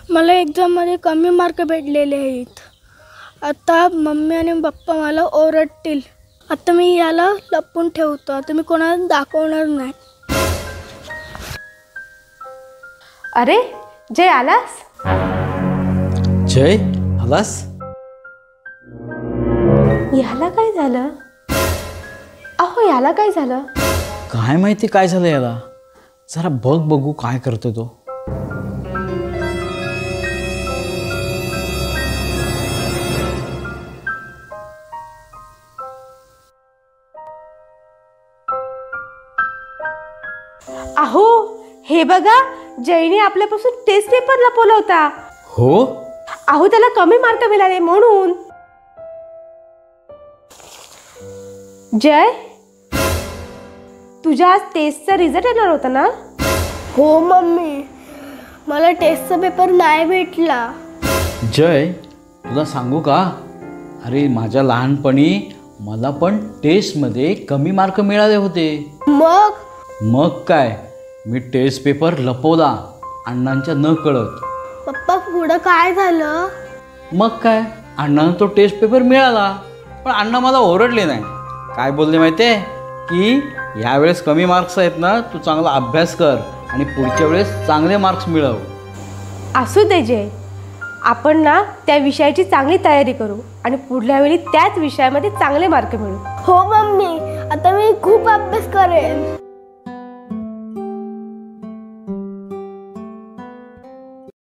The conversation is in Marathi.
मला एक्झाममध्ये कमी मार्क भेटलेले आहेत. आता मम्मी आणि पप्पा मला ओरडतील. आता मी याला लपवून ठेवतो. आता मी कोणाला दाखवणार नाही. अरे जय, आलास? जय, आलास? याला काय झालं? अहो याला काय झालं? काय माहिती काय झालं याला. जरा बघू काय करतो तो. अहो हे बघा, जयने आपल्यापासून टेस्ट पेपर लपवला होता. हो? अहो त्याला कमी मार्क मिळाले म्हणून. जय, तुझ्या आज टेस्टचा रिझल्ट येणार होता ना? हो मम्मी, मला टेस्टचा पेपर नाही भेटला. जय, तुला सांगू का, अरे माझ्या लहानपणी मला पण टेस्टमध्ये कमी मार्क मिळाले होते. मग काय, मी टेस्ट पेपर लपवला अण्णांच्या न कळत. पप्पा पुढं काय झालं? मग काय, अण्णांना तो टेस्ट पेपर मिळाला, पण अण्णा मला ओरडले नाही. काय बोलले माहिती आहे की यावेळेस कमी मार्क्स आहेत ना, तू चांगला अभ्यास कर आणि पुढच्या वेळेस चांगले मार्क्स मिळव. असू दे जय, आपण ना त्या विषयाची चांगली तयारी करू आणि पुढल्या वेळी त्याच विषयामध्ये चांगले मार्क मिळू. हो मम्मी, आता मी खूप अभ्यास करेन.